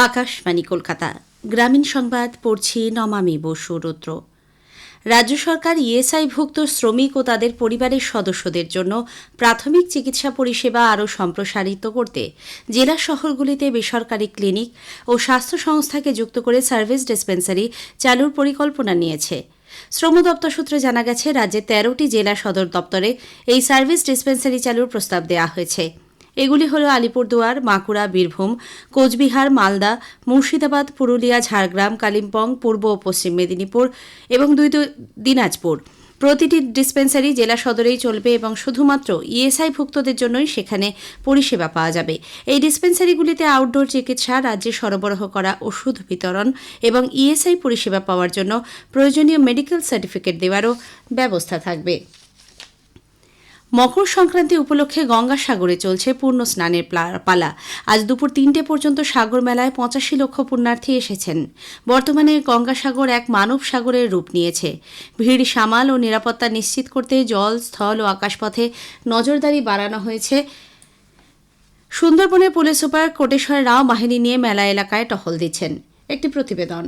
আকাশবাণী কলকাতা গ্রামীণ সংবাদ পড়ছি নমামি বসু রুদ্র। রাজ্য সরকার ইএসআইভুক্ত শ্রমিক ও তাদের পরিবারের সদস্যদের জন্য প্রাথমিক চিকিৎসা পরিষেবা আরও সম্প্রসারিত করতে জেলা শহরগুলিতে বেসরকারি ক্লিনিক ও স্বাস্থ্য সংস্থাকে যুক্ত করে সার্ভিস ডিসপেন্সারি চালুর পরিকল্পনা নিয়েছে। শ্রম দপ্তর সূত্রে জানা গেছে, রাজ্যের ১৩টি জেলা সদর দপ্তরে এই সার্ভিস ডিসপেন্সারি চালুর প্রস্তাব দেওয়া হয়েছে। এগুলি হল আলিপুরদুয়ার, বাঁকুড়া, বীরভূম, কোচবিহার, মালদা, মুর্শিদাবাদ, পুরুলিয়া, ঝাড়গ্রাম, কালিম্পং, পূর্ব ও পশ্চিম মেদিনীপুর এবং দিনাজপুর। প্রতিটি ডিসপেন্সারি জেলা সদরেই চলবে এবং শুধুমাত্র ইএসআইভুক্তদের জন্যই সেখানে পরিষেবা পাওয়া যাবে। এই ডিসপেন্সারিগুলিতে আউটডোর চিকিৎসা, রাজ্যে সরবরাহ করা ওষুধ বিতরণ এবং ইএসআই পরিষেবা পাওয়ার জন্য প্রয়োজনীয় মেডিকেল সার্টিফিকেট দেওয়ারও ব্যবস্থা থাকবে। মকর সংক্রান্তি উপলক্ষে গঙ্গাসাগরে চলছে পূর্ণ স্নানের পালা। আজ দুপুর ৩টে পর্যন্ত সাগর মেলায় ৮৫ লক্ষ পুণ্যার্থী এসেছেন। বর্তমানে গঙ্গাসাগর এক মানব সাগরের রূপ নিয়েছে। ভিড় সামাল ও নিরাপত্তা নিশ্চিত করতে জল, স্থল ও আকাশপথে নজরদারি বাড়ানো হয়েছে। সুন্দরবনের পুলিশ সুপার কোটেশ্বর রাও বাহিনী নিয়ে মেলা এলাকায় টহল দিচ্ছেন। একটি প্রতিবেদন।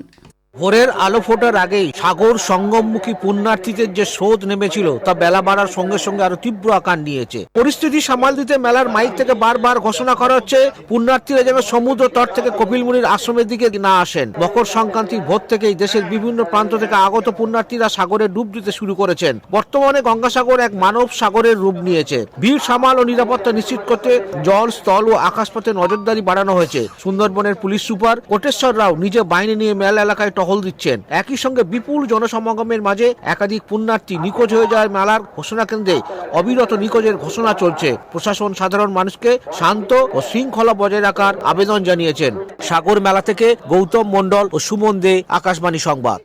ভোরের আলো ফোটার আগেই সাগর সঙ্গমমুখী পুণ্যার্থীদের যে স্রোত নেমেছিল তা বেলা বাড়ার সঙ্গে সঙ্গে আরো তীব্র আকার নিয়েছে। পরিস্থিতি সামাল দিতে মেলার মাইক থেকে বারবার ঘোষণা করা হচ্ছে পুণ্যার্থীরা যেন সমুদ্র তট থেকে কপিলমুনির আশ্রমের দিকে না আসেন। মকর সংক্রান্তির ভোর থেকেই দেশের বিভিন্ন প্রান্ত থেকে আগত পুণ্যার্থীরা সাগরে ডুব দিতে শুরু করেছেন। বর্তমানে গঙ্গাসাগর এক মানব সাগরের রূপ নিয়েছে। ভিড় সামাল ও নিরাপত্তা নিশ্চিত করতে জল, স্থল ও আকাশপথে নজরদারি বাড়ানো হয়েছে। সুন্দরবনের পুলিশ সুপার কোটেশ্বর রাও নিজে বাহিনী নিয়ে মেলা এলাকায় টহল দিচ্ছেন। একই সঙ্গে বিপুল জনসমাগমের মাঝে একাধিক পুণ্যার্থী নিখোঁজ হয়ে যায় মেলার ঘোষণা কেন্দ্রে অবিরত নিখোঁজের ঘোষণা চলছে। প্রশাসন সাধারণ মানুষকে শান্ত ও শৃঙ্খলা বজায় রাখার আবেদন জানিয়েছেন। সাগর মেলা থেকে গৌতম মণ্ডল ও সুমন দে, আকাশবাণী সংবাদ।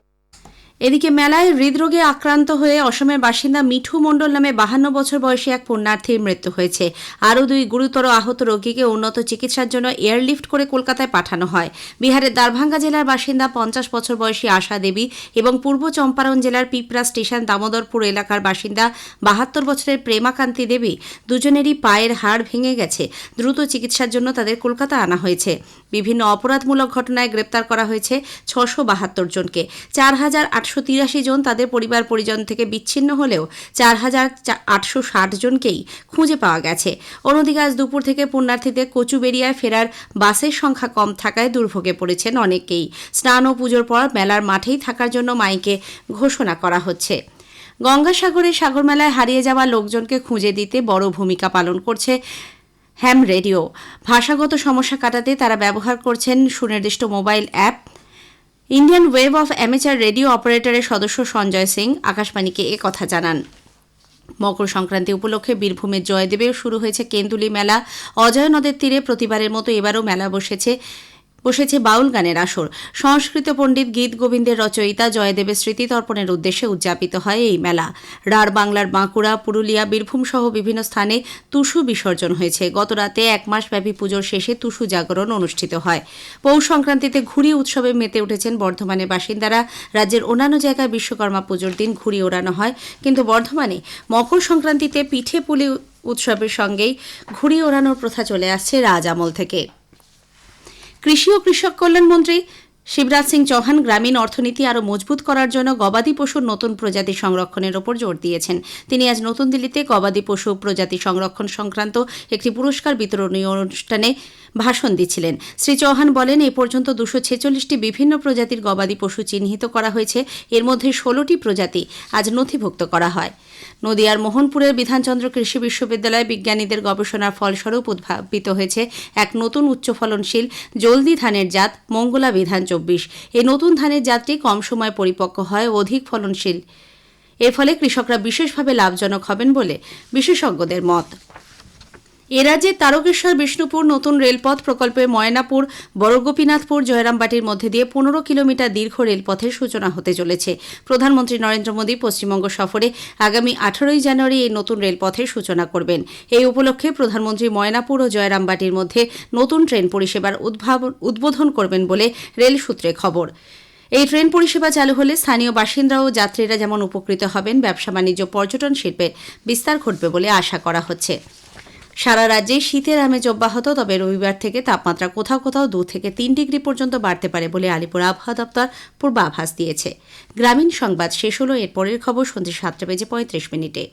এদিকে মেলায় হৃদরোগে আক্রান্ত হয়ে অসমের বাসিন্দা মিঠু মণ্ডল নামে ৫২ বছর বয়সী এক পুণ্যার্থীর মৃত্যু হয়েছে। আরও ২ গুরুতর আহত রোগীকে উন্নত চিকিৎসার জন্য এয়ারলিফট করে কলকাতায় পাঠানো হয়। বিহারের দারভাঙ্গা জেলার বাসিন্দা ৫০ বছর বয়সী আশা দেবী এবং পূর্ব চম্পারণ জেলার পিপরা স্টেশন দামোদরপুর এলাকার বাসিন্দা ৭২ বছরের প্রেমাকান্তি দেবী, দুজনেরই পায়ের হাড় ভেঙে গেছে। দ্রুত চিকিৎসার জন্য তাদের কলকাতা আনা হয়েছে। বিভিন্ন অপরাধমূলক ঘটনায় গ্রেপ্তার করা হয়েছে ৬৭২ জনকে। ৪,৮৮৩ জন তাদের পরিবার পরিজন থেকে বিচ্ছিন্ন হলেও ৪,৮৬০ জনকেই খুঁজে পাওয়া গেছে। অন্যদিকে আজ দুপুর থেকে পুণ্যার্থীদের কচুবেড়িয়ায় ফেরার বাসের সংখ্যা কম থাকায় দুর্ভোগে পড়েছেন অনেকেই। স্নান ও পুজোর পর মেলার মাঠেই থাকার জন্য মাইকে ঘোষণা করা হচ্ছে। গঙ্গাসাগরে সাগর মেলায় হারিয়ে যাওয়া লোকজনকে খুঁজে দিতে বড় ভূমিকা পালন করছে হ্যাম রেডিও। ভাষাগত সমস্যা কাটাতে তারা ব্যবহার করছেন সুনির্দিষ্ট mobile app. Indian wave of amateur radio অপারেটরের সদস্য সঞ্জয় সিং আকাশবাণীকে কথা জানান। মকর সংক্রান্তি উপলক্ষে বীরভূমের জয়দেবেও শুরু হয়েছে কেন্দুলি মেলা। অজয় নদের তীরে প্রতিবারের মতো এবারও মেলা বসেছে বাউল গানের আসর। সংস্কৃত পণ্ডিত গীত গোবিন্দের রচয়িতা জয়দেবের স্মৃতিতর্পণের উদ্দেশ্যে উদযাপিত হয় এই মেলা। রাঢ় বাংলার বাঁকুড়া, পুরুলিয়া, বীরভূম সহ বিভিন্ন স্থানে টুসু বিসর্জন হয়েছে। গতরাতে ১ মাসব্যাপী পুজোর শেষে টুসু জাগরণ অনুষ্ঠিত হয়। পৌষ সংক্রান্তিতে ঘুড়ি উৎসবে মেতে উঠেছেন বর্ধমানের বাসিন্দারা। রাজ্যের অন্যান্য জায়গায় বিশ্বকর্মা পুজোর দিন ঘুড়ি ওড়ানো হয়, কিন্তু বর্ধমানে মকর সংক্রান্তিতে পিঠে পুলি উৎসবের সঙ্গেই ঘুড়ি ওড়ানোর প্রথা চলে আসছে রাজ আমল থেকে। কৃষি ও কৃষক কল্যাণ মন্ত্রী শিবরাজ সিং চৌহান গ্রামীণ অর্থনীতি আরও মজবুত করার জন্য গবাদি পশুর নতুন প্রজাতি সংরক্ষণের ওপর জোর দিয়েছেন। তিনি আজ নতুন দিল্লিতে গবাদি পশু প্রজাতি সংরক্ষণ সংক্রান্ত একটি পুরস্কার বিতরণী অনুষ্ঠানে ভাষণ দিচ্ছিলেন। শ্রী চৌহান বলেন, এ পর্যন্ত ২৪৬টি বিভিন্ন প্রজাতির গবাদি পশু চিহ্নিত করা হয়েছে। এর মধ্যে ১৬টি প্রজাতি আজ নথিভুক্ত করা হয়। নদিয়ার মোহনপুরের বিধানচন্দ্র কৃষি বিশ্ববিদ্যালয়ে বিজ্ঞানীদের গবেষণার ফলস্বরূপ উদ্ভাবিত হয়েছে এক নতুন উচ্চ ফলনশীল জলদি ধানের জাত মঙ্গলা বিধান ২৪। এই নতুন ধানের জাতটি কম সময়ে পরিপক্ব হয়, অধিক ফলনশীল। এর ফলে কৃষকরা বিশেষভাবে লাভজনক হবেন বলে বিশেষজ্ঞদের মত। এ রাজ্যে তারকেশ্বর বিষ্ণুপুর নতুন রেলপথ প্রকল্পে ময়নাপুর, বড়গোপীনাথপুর, জয়রামবাটির মধ্যে দিয়ে ১৫ কিলোমিটার দীর্ঘ রেলপথের সূচনা হতে চলেছে। প্রধানমন্ত্রী নরেন্দ্র মোদী পশ্চিমবঙ্গ সফরে আগামী ১৮ জানুয়ারি এই নতুন রেলপথের সূচনা করবেন। এই উপলক্ষে প্রধানমন্ত্রী ময়নাপুর ও জয়রামবাটির মধ্যে নতুন ট্রেন পরিষেবার উদ্বোধন করবেন বলে রেল সূত্রে খবর। এই ট্রেন পরিষেবা চালু হলে স্থানীয় বাসিন্দা ও যাত্রীরা যেমন উপকৃত হবেন, ব্যবসা বাণিজ্য, পর্যটন শিল্পের বিস্তার ঘটবে বলে আশা করা হচ্ছে। সারা রাজ্যে শীতের আমেজ অব্যাহত, তবে রবিবার থেকে তাপমাত্রা কোথাও কোথাও 2 থেকে 3 ডিগ্রি পর্যন্ত বাড়তে পারে বলে আলিপুর আবহাওয়া দপ্তর পূর্বাভাস দিয়েছে। গ্রামীণ সংবাদ শেষ হলো। এর পরের খবর সন্ধ্যে 7:35 মিনিটে।